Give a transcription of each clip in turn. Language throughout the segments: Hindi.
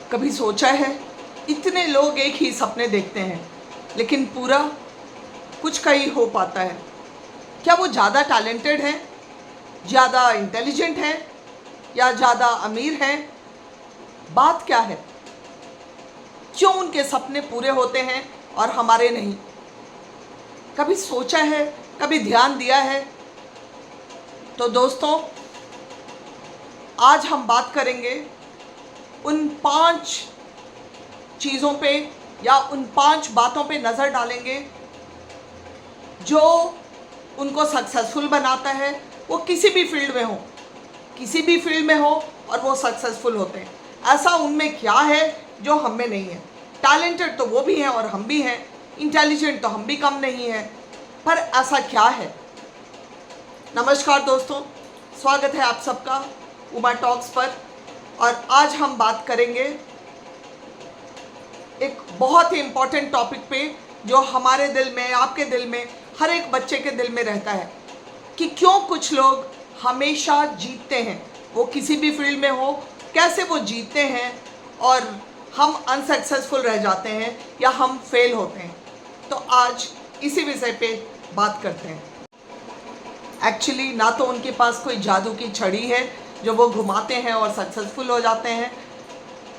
कभी सोचा है इतने लोग एक ही सपने देखते हैं लेकिन पूरा कुछ का ही हो पाता है। क्या वो ज़्यादा टैलेंटेड हैं, ज़्यादा इंटेलिजेंट हैं या ज़्यादा अमीर हैं? बात क्या है? क्यों उनके सपने पूरे होते हैं और हमारे नहीं? कभी सोचा है, कभी ध्यान दिया है? तो दोस्तों, आज हम बात करेंगे उन 5 चीज़ों पे या उन 5 बातों पे नज़र डालेंगे जो उनको सक्सेसफुल बनाता है। वो किसी भी फील्ड में हो, किसी भी फील्ड में हो और वो सक्सेसफुल होते हैं। ऐसा उनमें क्या है जो हम में नहीं है? टैलेंटेड तो वो भी हैं और हम भी हैं, इंटेलिजेंट तो हम भी कम नहीं हैं, पर ऐसा क्या है? नमस्कार दोस्तों, स्वागत है आप सबका उमा टॉक्स पर। और आज हम बात करेंगे एक बहुत ही इम्पॉर्टेंट टॉपिक पे जो हमारे दिल में, आपके दिल में, हर एक बच्चे के दिल में रहता है कि क्यों कुछ लोग हमेशा जीतते हैं, वो किसी भी फील्ड में हो, कैसे वो जीतते हैं और हम अनसक्सेसफुल रह जाते हैं या हम फेल होते हैं। तो आज इसी विषय पे बात करते हैं। एक्चुअली ना तो उनके पास कोई जादू की छड़ी है जो वो घुमाते हैं और सक्सेसफुल हो जाते हैं।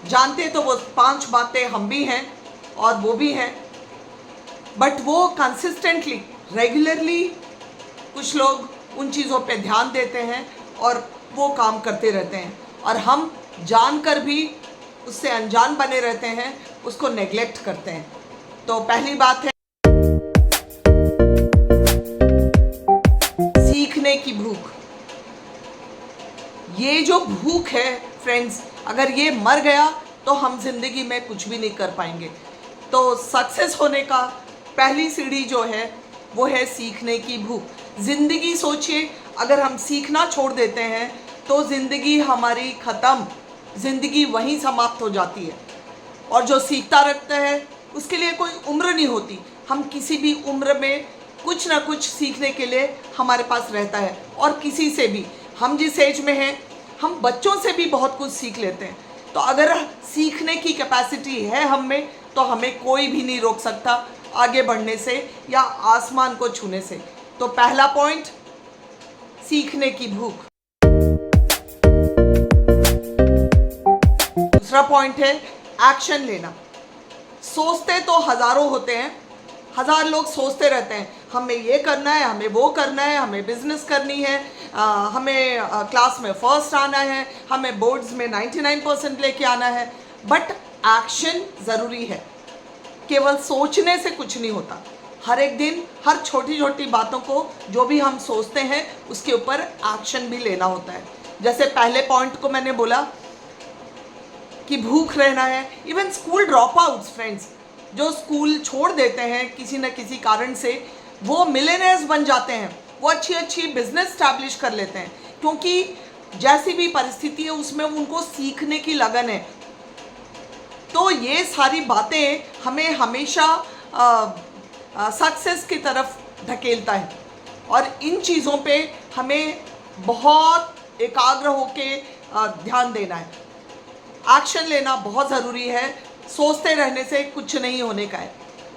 जानते तो वो 5 बातें हम भी हैं और वो भी हैं, बट वो कंसिस्टेंटली, रेगुलरली कुछ लोग उन चीज़ों पे ध्यान देते हैं और वो काम करते रहते हैं, और हम जानकर भी उससे अनजान बने रहते हैं, उसको नेग्लेक्ट करते हैं। तो पहली बात है सीखने की भूख। ये जो भूख है फ्रेंड्स, अगर ये मर गया तो हम जिंदगी में कुछ भी नहीं कर पाएंगे। तो सक्सेस होने का पहली सीढ़ी जो है वो है सीखने की भूख। ज़िंदगी सोचिए, अगर हम सीखना छोड़ देते हैं तो ज़िंदगी हमारी ख़त्म, ज़िंदगी वहीं समाप्त हो जाती है। और जो सीखता रहता है उसके लिए कोई उम्र नहीं होती। हम किसी भी उम्र में कुछ ना कुछ सीखने के लिए हमारे पास रहता है, और किसी से भी, हम जिस एज में हैं हम बच्चों से भी बहुत कुछ सीख लेते हैं। तो अगर सीखने की कैपेसिटी है हम में तो हमें कोई भी नहीं रोक सकता आगे बढ़ने से या आसमान को छूने से। तो पहला पॉइंट, सीखने की भूख। दूसरा पॉइंट है एक्शन लेना। सोचते तो हज़ारों होते हैं, 1000 लोग सोचते रहते हैं हमें ये करना है, हमें वो करना है, हमें बिजनेस करनी है, हमें क्लास में फर्स्ट आना है, हमें बोर्ड्स में 99% लेके आना है। बट एक्शन ज़रूरी है। केवल सोचने से कुछ नहीं होता। हर एक दिन, हर छोटी छोटी बातों को जो भी हम सोचते हैं उसके ऊपर एक्शन भी लेना होता है। जैसे पहले पॉइंट को मैंने बोला कि भूख रहना है। Even school drop outs friends, जो स्कूल छोड़ देते हैं किसी न किसी कारण से, वो मिलियनेयर्स बन जाते हैं, वो अच्छी अच्छी बिजनेस स्टैब्लिश कर लेते हैं, क्योंकि जैसी भी परिस्थिति है उसमें उनको सीखने की लगन है। तो ये सारी बातें हमें हमेशा सक्सेस की तरफ धकेलता है, और इन चीज़ों पे हमें बहुत एकाग्र होके ध्यान देना है। एक्शन लेना बहुत ज़रूरी है। सोचते रहने से कुछ नहीं होने का है।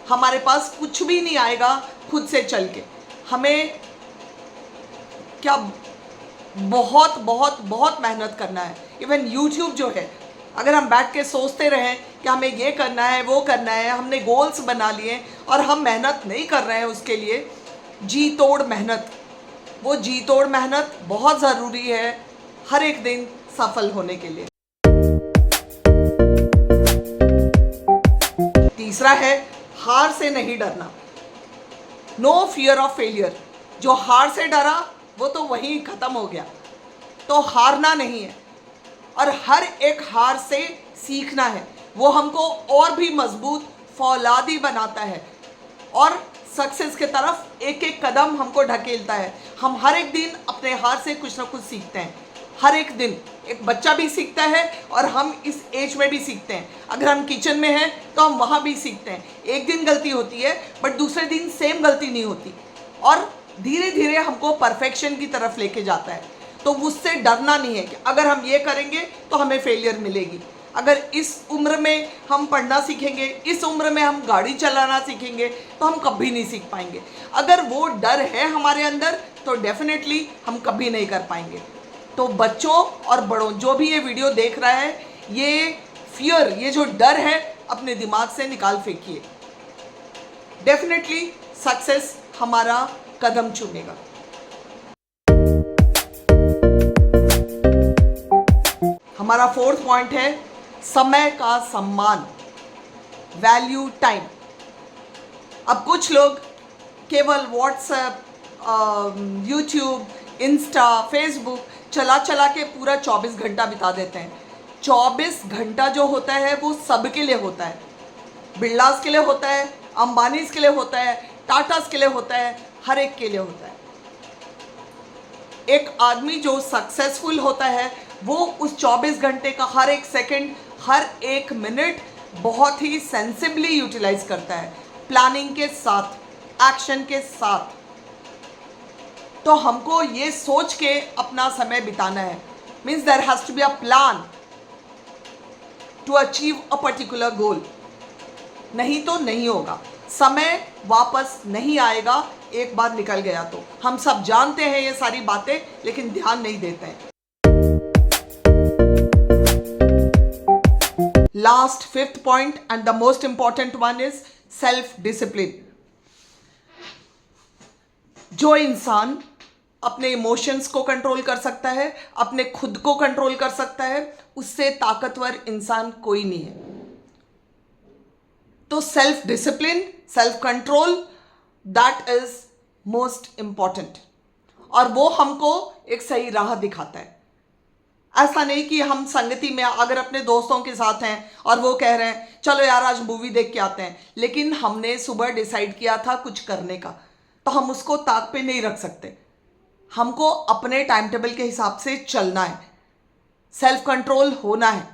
हमारे पास कुछ भी नहीं आएगा खुद से चल के। हमें क्या बहुत बहुत बहुत मेहनत करना है। इवन यूट्यूब जो है, अगर हम बैठ के सोचते रहें कि हमें ये करना है, वो करना है, हमने गोल्स बना लिए और हम मेहनत नहीं कर रहे हैं उसके लिए, जी तोड़ मेहनत, वो जी तोड़ मेहनत बहुत ज़रूरी है हर एक दिन सफल होने के लिए। तीसरा है हार से नहीं डरना। No fear of failure. जो हार से डरा वो तो वहीं ख़त्म हो गया। तो हारना नहीं है, और हर एक हार से सीखना है। वो हमको और भी मजबूत, फौलादी बनाता है और सक्सेस के तरफ एक एक कदम हमको ढकेलता है। हम हर एक दिन अपने हार से कुछ ना कुछ सीखते हैं। हर एक दिन एक बच्चा भी सीखता है और हम इस एज में भी सीखते हैं। अगर हम किचन में हैं तो हम वहाँ भी सीखते हैं। एक दिन गलती होती है बट दूसरे दिन सेम गलती नहीं होती, और धीरे धीरे हमको परफेक्शन की तरफ लेके जाता है। तो उससे डरना नहीं है कि अगर हम ये करेंगे तो हमें फेलियर मिलेगी। अगर इस उम्र में हम पढ़ना सीखेंगे, इस उम्र में हम गाड़ी चलाना सीखेंगे, तो हम कभी नहीं सीख पाएंगे। अगर वो डर है हमारे अंदर तो डेफिनेटली हम कभी नहीं कर पाएंगे। तो बच्चों और बड़ों, जो भी ये वीडियो देख रहा है, ये फियर, ये जो डर है, अपने दिमाग से निकाल फेंकिए। डेफिनेटली सक्सेस हमारा कदम चूमेगा। हमारा फोर्थ पॉइंट है समय का सम्मान, वैल्यू टाइम। अब कुछ लोग केवल व्हाट्सएप, यूट्यूब, इंस्टा, फेसबुक चला चला के पूरा 24 घंटा बिता देते हैं। 24 घंटा जो होता है वो सबके लिए होता है। बिरलास के लिए होता है, अंबानीज के लिए होता है, टाटास के लिए होता है, हर एक के लिए होता है। एक आदमी जो सक्सेसफुल होता है वो उस 24 घंटे का हर एक सेकंड, हर एक मिनट बहुत ही सेंसिबली यूटिलाइज करता है, प्लानिंग के साथ, एक्शन के साथ। तो हमको ये सोच के अपना समय बिताना है, means there has to be a plan to achieve a particular goal. नहीं तो नहीं होगा, समय वापस नहीं आएगा एक बार निकल गया तो। हम सब जानते हैं ये सारी बातें, लेकिन ध्यान नहीं देते हैं। Last fifth point and the most important one is self discipline. जो इंसान अपने इमोशंस को कंट्रोल कर सकता है, अपने खुद को कंट्रोल कर सकता है, उससे ताकतवर इंसान कोई नहीं है। तो self discipline, self control, that is most important. और वो हमको एक सही राह दिखाता है। ऐसा नहीं कि हम संगति में अगर अपने दोस्तों के साथ हैं और वो कह रहे हैं चलो यार आज मूवी देख के आते हैं, लेकिन हमने सुबह डिसाइड किया था कुछ करने का, तो हम उसको ताक पे नहीं रख सकते। हमको अपने टाइम टेबल के हिसाब से चलना है, सेल्फ कंट्रोल होना है।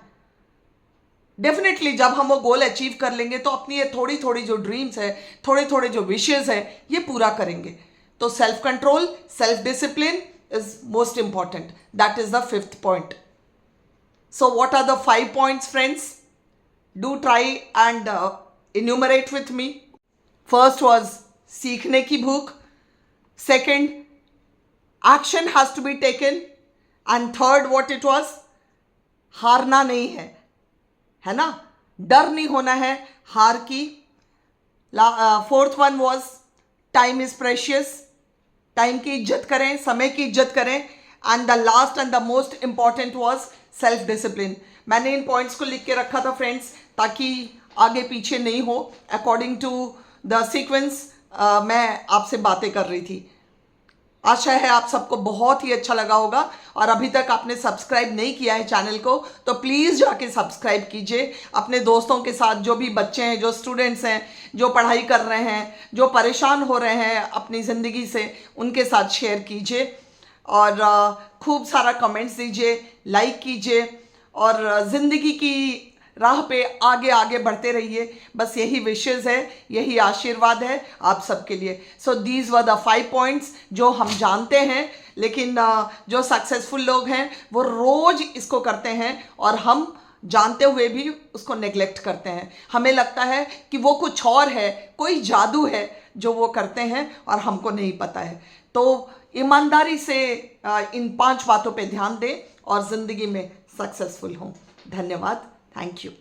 डेफिनेटली जब हम वो गोल अचीव कर लेंगे तो अपनी ये थोड़ी थोड़ी जो ड्रीम्स है, थोड़े थोड़े जो विशेस है, ये पूरा करेंगे। तो self control, self discipline is most important. That is the fifth point. So what are the 5 points, friends? Do try and enumerate with me. First was सीखने की भूख. Second, action has to be taken. And third, what it was? हारना नहीं है ना? डर नहीं होना है हार की. Fourth one was time is precious. Time की इज्जत करें, समय की इज्जत करें। And the last and the most important was self discipline. मैंने इन पॉइंट्स को लिख के रखा था फ्रेंड्स, ताकि आगे पीछे नहीं हो। अकॉर्डिंग टू द सीक्वेंस मैं आपसे बातें कर रही थी। आशा है आप सबको बहुत ही अच्छा लगा होगा। और अभी तक आपने सब्सक्राइब नहीं किया है चैनल को तो प्लीज़ जाके सब्सक्राइब कीजिए। अपने दोस्तों के साथ, जो भी बच्चे हैं, जो स्टूडेंट्स हैं, जो पढ़ाई कर रहे हैं, जो परेशान हो रहे हैं अपनी ज़िंदगी से, उनके साथ शेयर कीजिए। और खूब सारा कमेंट्स दीजिए, लाइक कीजिए और ज़िंदगी की राह पे आगे आगे बढ़ते रहिए। बस यही विशेज़ है, यही आशीर्वाद है आप सबके लिए। So these were the 5 points जो हम जानते हैं, लेकिन जो सक्सेसफुल लोग हैं वो रोज़ इसको करते हैं और हम जानते हुए भी उसको नेग्लेक्ट करते हैं। हमें लगता है कि वो कुछ और है, कोई जादू है जो वो करते हैं और हमको नहीं पता है। तो ईमानदारी से इन 5 बातों पे ध्यान दें और ज़िंदगी में सक्सेसफुल हों। धन्यवाद। Thank you.